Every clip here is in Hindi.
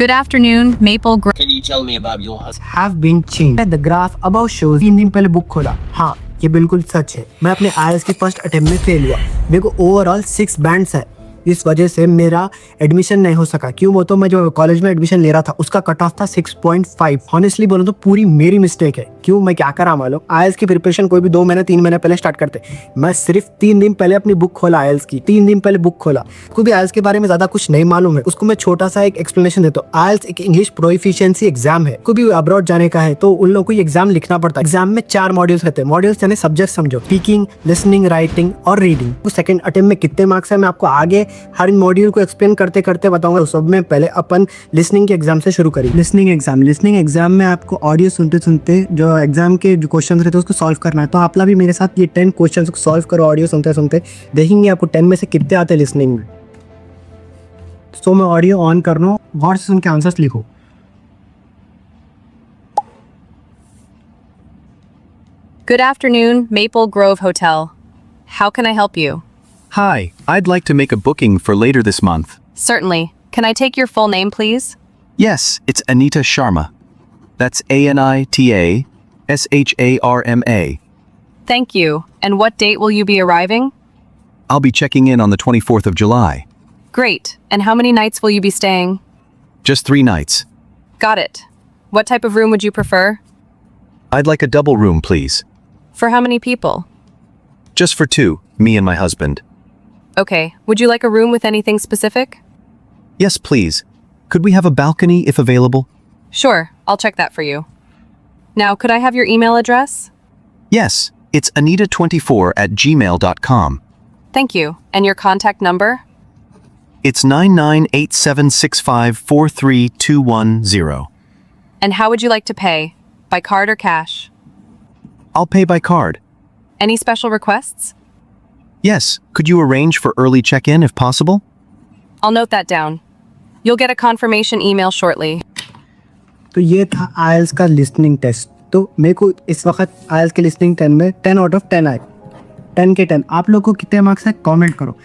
Good afternoon, Maple Grove. Can you tell me about your husband? have been changed. The graph above shows 3 दिन पहले बुक खोला. हाँ, ये बिल्कुल सच है. मैं अपने IELTS के फर्स्ट अटेम्प्ट में फेल हुआ. मेरे को ओवरऑल 6 बैंड्स है. इस वजह से मेरा एडमिशन नहीं हो सका. क्यों? वो तो मैं जो कॉलेज में एडमिशन ले रहा था उसका कट ऑफ था 6.5. ऑनेस्टली बोलूं तो पूरी मेरी मिस्टेक है. क्यों? मैं क्या करा मालूम? IELTS की प्रिपरेशन कोई भी 2 महीने 3 महीने पहले स्टार्ट करते. मैं सिर्फ 3 दिन पहले अपनी बुक खोला. IELTS की 3 दिन पहले बुक खोला. कोई भी IELTS के बारे में ज्यादा कुछ नहीं मालूम है. उसको मैं छोटा सा एक एक्सप्लेनेशन देता हूँ. IELTS एक इंग्लिश प्रोफिशिएंसी एग्जाम है. कोई भी अब्रॉड जाने का है तो उन लोगों को एग्जाम लिखना पड़ता है. एग्जाम में 4 मॉड्यूल्स रहते हैं. मॉड्यूल्स यानी सब्जेक्ट समझो. स्पीकिंग, लिसनिंग, राइटिंग और रीडिंग. सेकंड अटेम्प्ट में कितने मार्क्स है मैं आपको आगे हर मॉड्यूल को एक्सप्लेन करते करते बताऊंगा. सब में पहले अपन लिसनिंग के एग्जाम से शुरू करेंगे. लिसनिंग एग्जाम में आपको ऑडियो सुनते सुनते जो एग्जाम के जो क्वेश्चन रहते हैं उसको सॉल्व करना है. तो आप लोग भी मेरे साथ ये 10 क्वेश्चन को सॉल्व करो ऑडियो सुनते सुनते. देखेंगे आपको 10 में से कितने आते हैं लिसनिंग में. तो मैं ऑडियो ऑन कर रहा हूँ. गौर से सुन के आंसर्स लिखो. Good afternoon, Maple Grove Hotel. How can I help you? Hi, I'd like to make a booking for later this month. Certainly. Can I take your full name, please? Yes, it's Anita Sharma. That's Anita Sharma. Thank you. And what date will you be arriving? I'll be checking in on the 24th of July. Great. And how many nights will you be staying? Just 3 nights. Got it. What type of room would you prefer? I'd like a double room, please. For how many people? Just for 2, me and my husband. Okay. Would you like a room with anything specific? Yes, please. Could we have a balcony if available? Sure. I'll check that for you. Now, could I have your email address? Yes, it's anita24@gmail.com. Thank you. And your contact number? It's 9987654321. And how would you like to pay? By card or cash? I'll pay by card. Any special requests? Yes, could you arrange for early check-in if possible? I'll note that down. You'll get a confirmation email shortly. तो ये था IELTS का लिसनिंग टेस्ट. तो मेरे को इस वक्त IELTS के लिसनिंग 10 में 10 आउट ऑफ 10 आए. 10 के 10. आप लोग को कितने मार्क्स है कमेंट करो.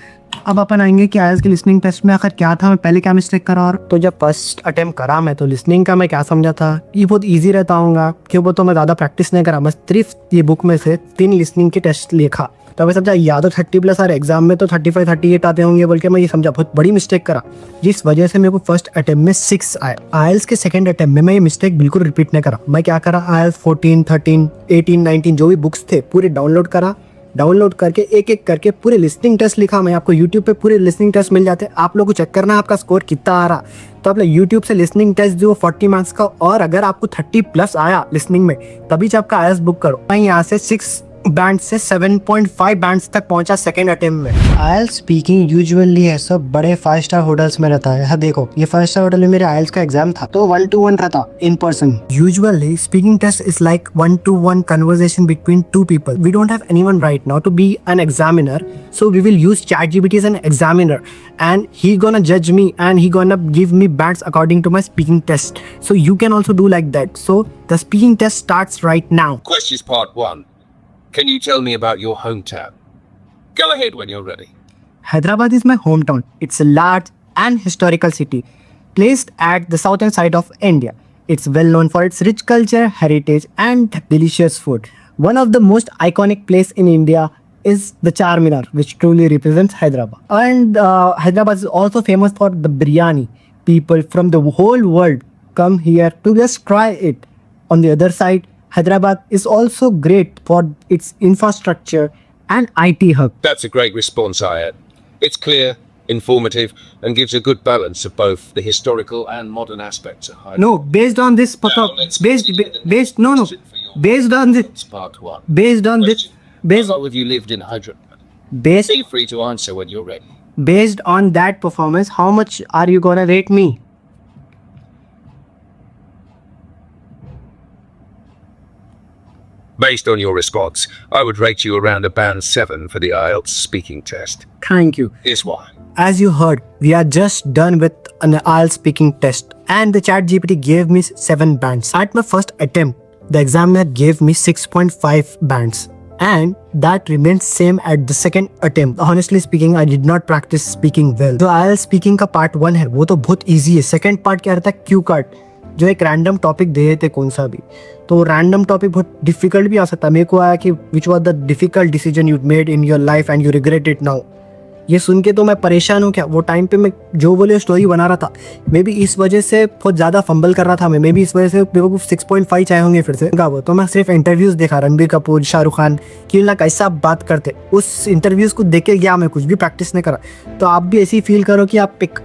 अब अपन आएंगे कि IELTS के लिसनिंग टेस्ट में आखिर क्या था, मैं पहले क्या मिस्टेक करा. और तो जब फर्स्ट अटेम्प्ट करा मैं तो लिसनिंग का मैं क्या समझा था ये बहुत ईजी रहता होगा. क्यों? वो तो मैं ज़्यादा प्रैक्टिस नहीं करा. बस सिर्फ ये बुक में से 3 लिसनिंग के टेस्ट लिखा. तो मैं समझा या तो 30+ आ रहे, एग्जाम में तो 35-38 आते होंगे बोल के मैं ये समझा. बहुत बड़ी मिस्टेक करा जिस वजह से मेरे को फर्स्ट अटेम्प्ट में 6 आए. IELTS के सेकंड अटेम्प्ट में मैं ये मिस्टेक बिल्कुल रिपीट नहीं करा. मैं क्या करा, IELTS 14, 13, 18, 19 जो भी बुक्स थे पूरे डाउनलोड करा. डाउनलोड करके एक एक करके पूरे लिसनिंग टेस्ट लिखा. मैं आपको यूट्यूब पे पूरे लिसनिंग टेस्ट मिल जाते हैं. आप लोगों को चेक करना आपका स्कोर कितना आ रहा. तो आप लोग यूट्यूब से लिसनिंग टेस्ट जो 40 मार्क्स का, और अगर आपको 30+ आया लिसनिंग में तभी जब आपका IELTS बुक करो. मैं यहाँ से 6 बैंड से 7.5 बैंड्स तक पहुंचा सेकंड अटेम्प्ट में. IELTS स्पीकिंग यूजुअली है सब बड़े 5 स्टार होटल्स में रहता है. हाँ देखो ये 5 स्टार होटल में मेरे IELTS का एग्जाम था तो 1-to-1 रहता in person. Usually speaking test is like 1-to-1 conversation between 2 people. We don't have anyone right now to be an examiner, so we will use ChatGPT as an examiner and he gonna judge me and he gonna give me bands according to my speaking test. So you can also do like that. So the speaking test starts right now. Questions part 1. Can you tell me about your hometown? Go ahead when you're ready. Hyderabad is my hometown. It's a large and historical city, placed at the southern side of India. It's well known for its rich culture, heritage, and delicious food. One of the most iconic place in India is the Charminar, which truly represents Hyderabad. And Hyderabad is also famous for the biryani. People from the whole world come here to just try it. On the other side, Hyderabad is also great for its infrastructure and IT hub. That's a great response, Ayat. It's clear, informative, and gives a good balance of both the historical and modern aspects of Hyderabad. No, based on this, Now, let's based proceed to the based no no, question for your based on this, It's part 1. based on this, Question. based How long have you lived in Hyderabad? based Feel free to answer when you're ready. based on that performance, how much are you gonna rate me? Based on your response, I would rate you around a band 7 for the IELTS speaking test. Thank you. Here's why. As you heard, we are just done with an IELTS speaking test and the ChatGPT gave me 7 bands. At my first attempt, the examiner gave me 6.5 bands. and that remains same at the second attempt. Honestly speaking, I did not practice speaking well. जो IELTS speaking का part 1 है वो तो बहुत easy है. Second part क्या रहता है, क्यू कार्ड, जो एक रैंडम टॉपिक दे देते कौन सा भी, तो रैंडम टॉपिक बहुत डिफिकल्ट भी आ सकता है. मेरे को आया कि which was the difficult decision you made in your life and you regret it now. ये सुन के तो मैं परेशान हूँ. क्या वो टाइम पे मैं जो बोले स्टोरी बना रहा था, मे बी इस वजह से बहुत ज़्यादा फंबल कर रहा था मैं, मे बी इस वजह से मेरे को 6.5 चाहे होंगे फिर से. वो तो मैं सिर्फ इंटरव्यूज़ देखा, रणबीर कपूर, शाहरुख खान कि ना कैसा बात करते, उस इंटरव्यूज़ को देख के गया, मैं कुछ भी प्रैक्टिस नहीं करा. तो आप भी ऐसे ही फील करो कि आप एक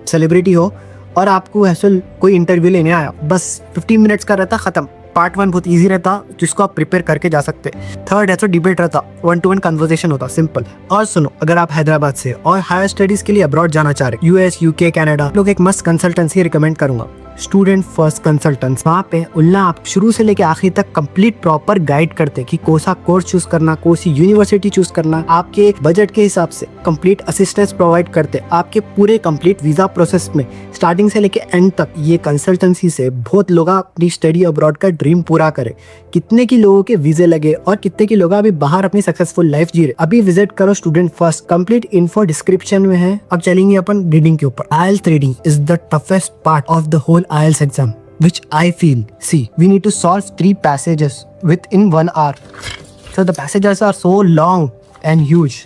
सेलिब्रिटी हो और आपको ऐसे कोई इंटरव्यू लेने आया, बस 15 मिनट्स का रहता, ख़त्म. पार्ट 1 बहुत इजी रहता जिसको आप प्रिपेयर करके जा सकते. थर्ड ऐसा डिबेट रहता, 1-to-1 कन्वर्सेशन होता, सिंपल. और सुनो, अगर आप हैदराबाद से और हायर स्टडीज के लिए अब्रॉड जाना चाह रहे, यूएस, यूके, कनाडा, लोग एक मस्त कंसल्टेंसी रिकमेंड करूंगा, स्टूडेंट फर्स्ट कंसल्टेंट्स. वहाँ पे उल्ला आप शुरू से लेके आखिर तक कंप्लीट प्रॉपर गाइड करते कि कौन सा कोर्स चूज करना, कौन सी यूनिवर्सिटी चूज करना, आपके बजट के हिसाब से कंप्लीट असिस्टेंस प्रोवाइड करते आपके पूरे कंप्लीट वीजा प्रोसेस में, स्टार्टिंग से लेके एंड तक. ये कंसल्टेंसी से बहुत लोग अपनी स्टडी अब्रॉड का ड्रीम पूरा करे. कितने की लोगों के वीजे लगे और कितने की लोग अभी बाहर अपनी सक्सेसफुल लाइफ जी रहे. अभी विजिट करो student first, complete info description में है. अब चलेंगे अपन रीडिंग के ऊपर. IELTS reading is the toughest part of the whole IELTS exam, which I feel. See, we need to solve 3 passages within 1 hour. So the passages are so long and huge,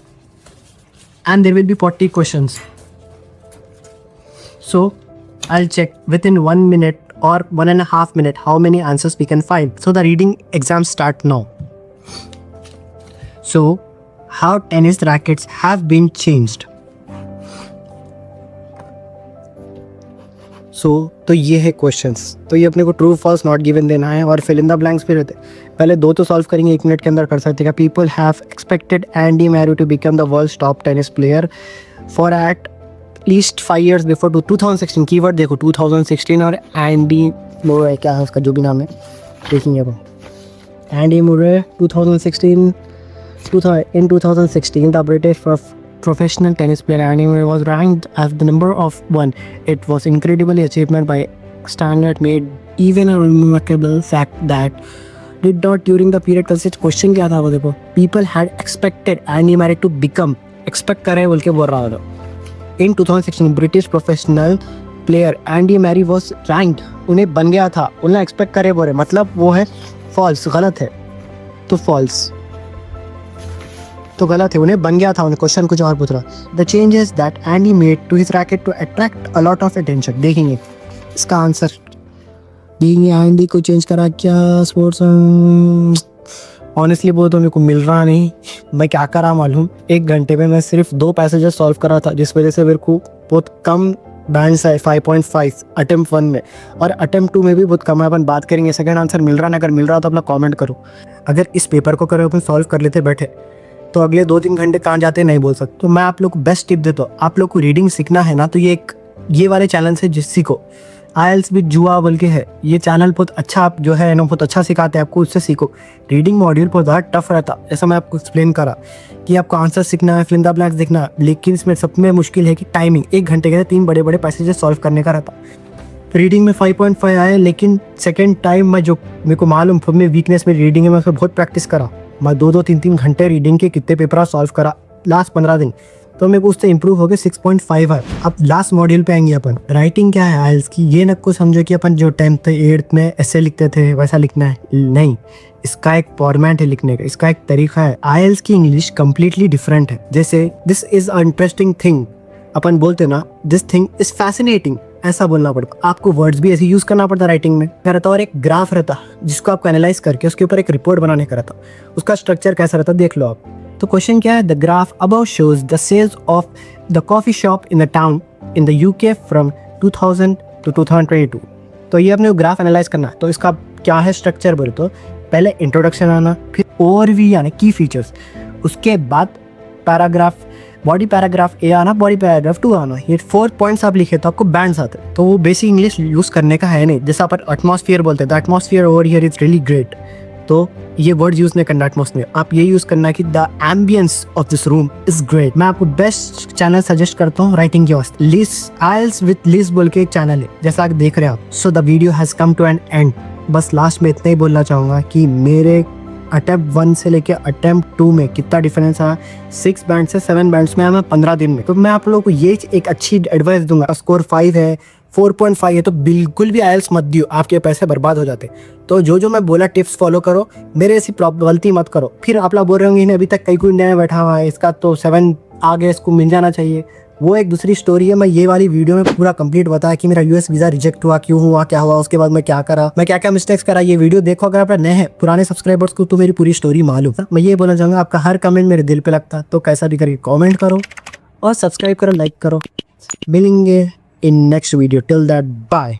and there will be 40 questions. So I'll check within 1 minute or 1.5 minute how many answers we can find. So the reading exams start now. So how tennis rackets have been changed. तो ये है क्वेश्चंस. तो ये अपने को ट्रू फॉल्स नॉट गिवन देना है और फिल इन द ब्लैंक्स भी रहते. पहले 2 तो सॉल्व करेंगे, 1 मिनट के अंदर कर सकते हैं. People have expected Andy Murray to become the world's top tennis player for at least 5 years before 2016. Keyword देखो 2016 और एंडी मुरे, क्या है उसका जो भी नाम है देखेंगे अब. एंडी मुरे 2016. In 2016 the British professional tennis player Andy Murray was ranked as the number of 1. It was incredibly achievement by standard made even a remarkable fact that did not during the period. consist question क्या था वो देखो, people had expected Andy Murray to become, expect करे बोल के बोल रहा था. In 2016 British professional player Andy Murray was ranked, उन्हें बन गया था, उन्हें एक्सपेक्ट करे बोल रहे, मतलब वो है फॉल्स, गलत है. तो फॉल्स तो गलत है, उन्हें बन गया था, उन्हें क्वेश्चन कुछ और पूछ रहा. The changes that Andy made to his racket to attract a lot of attention. देखेंगे इसका आंसर. एंडी को चेंज करा क्या स्पोर्ट्स. ऑनेस्टली बोल तो मेरे को मिल रहा नहीं, मैं क्या करा मालूम. 1 घंटे में मैं सिर्फ 2 पैसेजेस सॉल्व करा था, जिस वजह से मेरे को बहुत कम बैंड्स है. 5.5 अटेम्प्ट 1 में, और अटेम्प्ट 2 में भी बहुत कम है. अपन बात करेंगे सेकंड आंसर मिल रहा है, अगर मिल रहा तो अपना कॉमेंट करो. अगर इस पेपर को करो अपन सॉल्व कर लेते बैठे तो अगले 2-3 घंटे कहाँ जाते नहीं बोल सकते. तो मैं आप लोग को बेस्ट टिप देता हूँ, आप लोग को रीडिंग सीखना है ना, तो ये वाले चैनल से जिस सीखो. IELTS भी जुआ बोल के है, ये चैनल बहुत अच्छा, आप जो है ना बहुत अच्छा सिखाते हैं आपको, उससे सीखो. रीडिंग मॉड्यूल बहुत ज़्यादा टफ रहता, ऐसा मैं आपको एक्सप्लेन करा कि आपको आंसर सीखना है, फिल इन द ब्लैंक्स देखना, लेकिन इसमें सब में मुश्किल है कि टाइमिंग. 1 घंटे के 3 बड़े बड़े पैसेजेस सॉल्व करने का रहता. रीडिंग में 5.5 आए, लेकिन सेकेंड टाइम मैं जो मेरे को मालूम मेरी वीकनेस में रीडिंग है, मैं उसमें बहुत प्रैक्टिस करा. मैं 2-2, 3-3 घंटे रीडिंग के कितने पेपर सॉल्व करा लास्ट 15 दिन, तो मेरे को उससे इंप्रूव हो गए 6.5 है. अब लास्ट मॉड्यूल पे आएंगे अपन. राइटिंग क्या है IELTS की, ये न को समझो कि अपन जो 10th 8th में ऐसे लिखते थे वैसा लिखना है, नहीं. इसका एक फॉर्मेट है लिखने का, इसका एक तरीका है. IELTS की इंग्लिश कम्प्लीटली डिफरेंट है. जैसे this is a interesting thing अपन बोलते ना, दिस थिंग इज फैसिनेटिंग, ऐसा बोलना पड़ता. आपको वर्ड्स भी ऐसे यूज करना पड़ता राइटिंग में. क्या रहता, और एक ग्राफ रहता जिसको आपको एनालाइज करके उसके ऊपर एक रिपोर्ट बनाने का रहता. उसका स्ट्रक्चर कैसा रहता देख लो आप. तो क्वेश्चन क्या है, the graph above shows the sales of the coffee shop in the town in the UK from 2000 to 2022. तो ये अपने ग्राफ एनालाइज करना है. तो इसका क्या है स्ट्रक्चर बोले तो, पहले इंट्रोडक्शन आना, फिर ओवरव्यू आना, की फीचर्स, उसके बाद पैराग्राफ, बॉडी पैराग्राफ ए आना, बॉडी पैराग्राफ 2 आना. ये 4 पॉइंट्स आप लिखे तो आपको बैंड्स आते हैं. तो वो बेसिक इंग्लिश यूज करने का है नहीं. जैसा अपन एटमॉस्फेयर बोलते हैं, the atmosphere over here is really great. तो ये वर्ड यूज नहीं करना एटमॉस्फेयर, आप ये यूज करना कि the ambience of this room is great. मैं आपको बेस्ट चैनल सजेस्ट करता हूँ राइटिंग के वास्ते. IELTS विद लिस बोल के एक चैनल है, जैसा आप देख रहे हैं आप. So the video has come to an end. बस लास्ट में इतना ही बोलना चाहूँगा कि मेरे अटेम्प्ट 1 से लेके अटेम्प्ट 2 में कितना डिफरेंस आया, 6 बैंड से 7 बैंड्स में आया मैं 15 दिन में। तो मैं आप लोगों को ये एक अच्छी एडवाइस दूंगा। स्कोर 5 है, 4.5 है, तो बिल्कुल भी आयल्स मत दियो, आपके पैसे बर्बाद हो जाते। तो जो मैं बोला टिप्स फॉलो करो, मेरे ऐसी गलती मत करो। फिर आप लोग बोल रहे होंगे इन्हें अभी तक कोई नया बैठा हुआ है, इसका तो 7 आ गया, इसको मिल जाना चाहिए। वो एक दूसरी स्टोरी है। मैं ये वाली वीडियो में पूरा कंप्लीट बताया कि मेरा यूएस वीज़ा रिजेक्ट हुआ, क्यों हुआ, क्या हुआ, उसके बाद मैं क्या करा, मैं क्या क्या मिस्टेक्स करा। ये वीडियो देखो अगर आप नए हैं, पुराने सब्सक्राइबर्स को तो मेरी पूरी स्टोरी मालूम है। मैं ये बोलना चाहूँगा, आपका हर कमेंट मेरे दिल पे लगता, तो कैसा भी करके कमेंट करो और सब्सक्राइब करो, लाइक करो। मिलेंगे in next video. Till that bye.